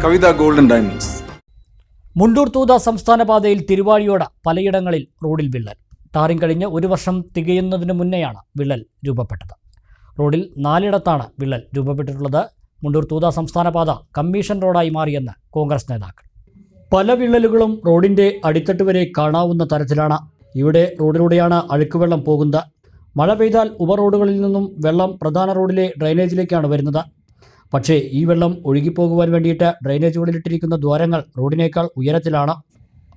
കവിത golden diamonds. Mundur Thootha സംസ്ഥാന പാതയിൽ തിരുവാഴിയോട് പലയിടങ്ങളിൽ റോഡിൽ വിള്ളൽ. ടാറിംഗ് കഴിഞ്ഞ് 1 വർഷം തികയുന്നതിന് മുന്നെയാണ് വിള്ളൽ രൂപപ്പെട്ടത്. റോഡിൽ 4ഇടത്താണ് വിള്ളൽ രൂപപ്പെട്ടിട്ടുള്ളത്. മുണ്ടൂർ തൂത സംസ്ഥാന പാത കമ്മീഷൻ റോഡായി മാറിയെന്ന് കോൺഗ്രസ് നേതാക്കൾ. പല വിള്ളലുകളും റോഡിൻ്റെ അടിത്തട്ട് വരെ കാണാവുന്ന തരത്തിലാണ്. ഇവിടെ റോഡിലൂടെയാണ് അഴുക്കുവെള്ളം പോകുന്നത്. മഴ പെയ്താൽ ഉപറോഡുകളിൽ നിന്നും വെള്ളം പ്രധാന റോഡിലെ ഡ്രൈനേജിലേക്കാണ് വരുന്നത്. പക്ഷേ ഈ വെള്ളം ഒഴുകിപ്പോകുവാൻ വേണ്ടിയിട്ട് ഡ്രൈനേജുകളിലിട്ടിരിക്കുന്ന ദ്വാരങ്ങൾ റോഡിനേക്കാൾ ഉയരത്തിലാണ്.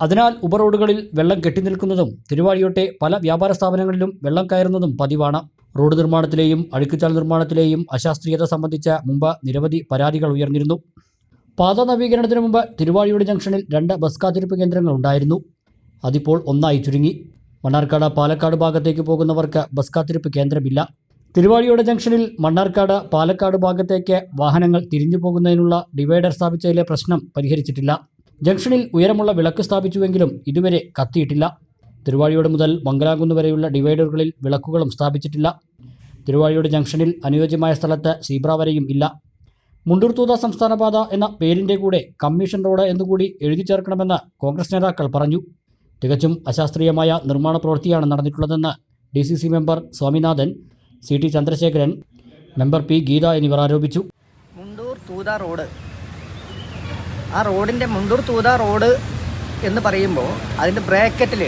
അതിനാൽ ഉപറോഡുകളിൽ വെള്ളം കെട്ടിനിൽക്കുന്നതും തിരുവാഴിയോട്ടെ പല വ്യാപാര സ്ഥാപനങ്ങളിലും വെള്ളം കയറുന്നതും പതിവാണ്. റോഡ് നിർമ്മാണത്തിലെയും അഴുക്കുചാൽ നിർമ്മാണത്തിലെയും അശാസ്ത്രീയത സംബന്ധിച്ച് മുമ്പ് നിരവധി പരാതികൾ ഉയർന്നിരുന്നു. പാത നവീകരണത്തിന് മുമ്പ് തിരുവാഴിയോട് ജംഗ്ഷനിൽ 2 ബസ് കാത്തിരിപ്പ് കേന്ദ്രങ്ങൾ ഉണ്ടായിരുന്നു. അതിപ്പോൾ 1 ചുരുങ്ങി. മണ്ണാർക്കാട് പാലക്കാട് ഭാഗത്തേക്ക് പോകുന്നവർക്ക് ബസ് കാത്തിരിപ്പ് കേന്ദ്രമില്ല. തിരുവാഴിയോട് ജംഗ്ഷനിൽ മണ്ണാർക്കാട് പാലക്കാട് ഭാഗത്തേക്ക് വാഹനങ്ങൾ തിരിഞ്ഞു പോകുന്നതിനുള്ള ഡിവൈഡർ സ്ഥാപിച്ചതിലെ പ്രശ്നം പരിഹരിച്ചിട്ടില്ല. ജംഗ്ഷനിൽ ഉയരമുള്ള വിളക്ക് സ്ഥാപിച്ചുവെങ്കിലും ഇതുവരെ കത്തിയിട്ടില്ല. തിരുവാഴിയോട് മുതൽ മംഗലാകുന്ന് വരെയുള്ള ഡിവൈഡറുകളിൽ വിളക്കുകളും സ്ഥാപിച്ചിട്ടില്ല. തിരുവാഴിയോട് ജംഗ്ഷനിൽ അനുയോജ്യമായ സ്ഥലത്ത് സീബ്ര വരെയും ഇല്ല. മുണ്ടൂർ തൂത സംസ്ഥാന പാത എന്ന പേരിൻ്റെ കൂടെ കമ്മീഷൻ റോഡ് എന്നുകൂടി എഴുതി ചേർക്കണമെന്ന് കോൺഗ്രസ് നേതാക്കൾ പറഞ്ഞു. തികച്ചും അശാസ്ത്രീയമായ നിർമ്മാണ പ്രവൃത്തിയാണ് നടന്നിട്ടുള്ളതെന്ന് DCC member Swaminathan, CT Chandrasekharan, member P Geetha എന്നിവർ ആരോപിച്ചു. മുണ്ടൂർ തൂത റോഡ്, ആ റോഡിൻ്റെ മുണ്ടൂർ തൂത റോഡ് എന്ന് പറയുമ്പോൾ അതിൻ്റെ ബ്രാക്കറ്റിൽ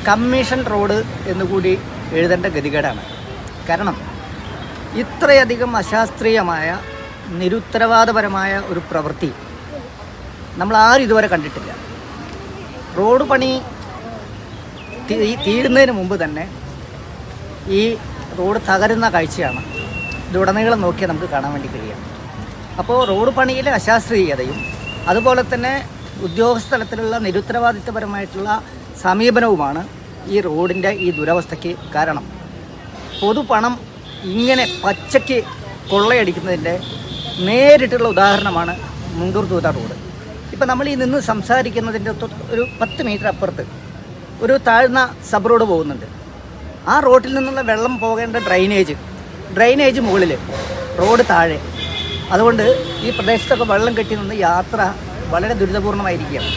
കമ്മീഷൻ റോഡ് എന്നുകൂടി എഴുതേണ്ട ഗതികേടാണ്. കാരണം ഇത്രയധികം അശാസ്ത്രീയമായ നിരുത്തരവാദപരമായ ഒരു പ്രവൃത്തി നമ്മൾ ആരും ഇതുവരെ കണ്ടിട്ടില്ല. റോഡ് പണി തീരുന്നതിന് മുമ്പ് തന്നെ ഈ റോഡ് തകരുന്ന കാഴ്ചയാണ് ഇതുടനീളം നോക്കിയാൽ നമുക്ക് കാണാൻ വേണ്ടി കഴിയുക. അപ്പോൾ റോഡ് പണിയിലെ അശാസ്ത്രീയതയും അതുപോലെ തന്നെ ഉദ്യോഗസ്ഥ തലത്തിലുള്ള നിരുത്തരവാദിത്വപരമായിട്ടുള്ള സമീപനവുമാണ് ഈ റോഡിൻ്റെ ഈ ദുരവസ്ഥയ്ക്ക് കാരണം. പൊതുപണം ഇങ്ങനെ പച്ചയ്ക്ക് കൊള്ളയടിക്കുന്നതിൻ്റെ നേരിട്ടുള്ള ഉദാഹരണമാണ് മുണ്ടൂർ തൂത റോഡ്. ഇപ്പം നമ്മൾ ഈ നിന്ന് സംസാരിക്കുന്നതിൻ്റെ ഒരു 10 മീറ്റർ അപ്പുറത്ത് ഒരു താഴ്ന്ന സബ് റോഡ് പോകുന്നുണ്ട്. ആ റോഡിൽ നിന്നുള്ള വെള്ളം പോകേണ്ട ഡ്രൈനേജ് മുകളിൽ, റോഡ് താഴെ. അതുകൊണ്ട് ഈ പ്രദേശത്തൊക്കെ വെള്ളം കെട്ടി നിന്ന് യാത്ര വളരെ ദുരിതപൂർണമായിരിക്കുകയാണ്.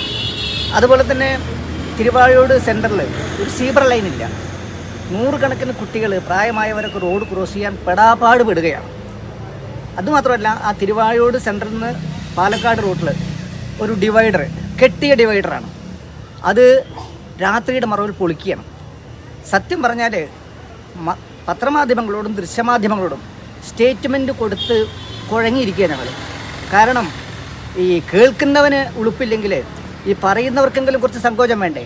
അതുപോലെ തന്നെ തിരുവാഴിയോട് സെൻറ്ററിൽ ഒരു സീബ്ര ലൈനില്ല. 100 കണക്കിന് കുട്ടികൾ, പ്രായമായവരൊക്കെ റോഡ് ക്രോസ് ചെയ്യാൻ പെടാപ്പാട് പെടുകയാണ്. അതുമാത്രമല്ല, ആ തിരുവാഴിയോട് സെൻറ്ററിൽ നിന്ന് പാലക്കാട് റൂട്ടിൽ ഒരു ഡിവൈഡർ, കെട്ടിയ ഡിവൈഡറാണ്. അത് രാത്രിയുടെ മറവിൽ പൊളിക്കുകയാണ്. സത്യം പറഞ്ഞാൽ പത്രമാധ്യമങ്ങളോടും ദൃശ്യമാധ്യമങ്ങളോടും സ്റ്റേറ്റ്മെൻറ്റ് കൊടുത്ത് കുഴങ്ങിയിരിക്കുക ഞങ്ങൾ. കാരണം ഈ കേൾക്കുന്നവന് ഉളുപ്പില്ലെങ്കിൽ ഈ പറയുന്നവർക്കെങ്കിലും കുറച്ച് സങ്കോചം വേണ്ടേ.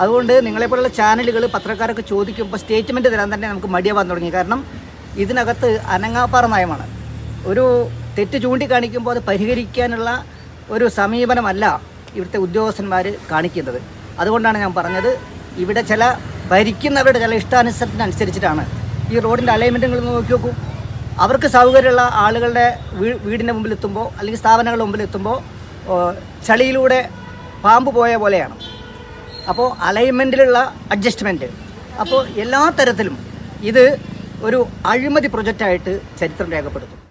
അതുകൊണ്ട് നിങ്ങളെപ്പോലുള്ള ചാനലുകൾ, പത്രക്കാരൊക്കെ ചോദിക്കുമ്പോൾ സ്റ്റേറ്റ്മെൻറ്റ് തരാൻ തന്നെ നമുക്ക് മടിയാവാൻ തുടങ്ങി. കാരണം ഇതിനകത്ത് അനങ്ങാപ്പാറ നയമാണ്. ഒരു തെറ്റ് ചൂണ്ടിക്കാണിക്കുമ്പോൾ അത് പരിഹരിക്കാനുള്ള ഒരു സമീപനമല്ല ഇവിടുത്തെ ഉദ്യോഗസ്ഥന്മാർ കാണിക്കുന്നത്. അതുകൊണ്ടാണ് ഞാൻ പറഞ്ഞത്, ഇവിടെ ചില ഭരിക്കുന്നവരുടെ ചില ഇഷ്ടാനുസരണത്തിനനുസരിച്ചിട്ടാണ് ഈ റോഡിൻ്റെ അലൈൻമെൻറ്റുകൾ നോക്കി നോക്കൂ. അവർക്ക് സൗകര്യമുള്ള ആളുകളുടെ വീടിൻ്റെ മുമ്പിലെത്തുമ്പോൾ അല്ലെങ്കിൽ സ്ഥാപനങ്ങളുടെ മുമ്പിലെത്തുമ്പോൾ ചളിയിലൂടെ പാമ്പ് പോയ പോലെയാണ്. അപ്പോൾ അലൈൻമെൻറ്റിലുള്ള അഡ്ജസ്റ്റ്മെൻറ്റ്, അപ്പോൾ എല്ലാ തരത്തിലും ഇത് ഒരു അഴിമതി പ്രൊജക്റ്റായിട്ട് ചരിത്രം രേഖപ്പെടുത്തും.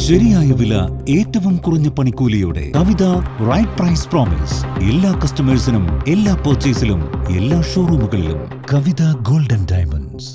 ശരിയായ വില, ഏറ്റവും കുറഞ്ഞ പണിക്കൂലിയോടെ കവിത റൈറ്റ് പ്രൈസ് പ്രോമിസ്. എല്ലാ കസ്റ്റമേഴ്സിനും, എല്ലാ പർച്ചേസിലും, എല്ലാ ഷോറൂമുകളിലും കവിത ഗോൾഡൻ ഡയമണ്ട്സ്.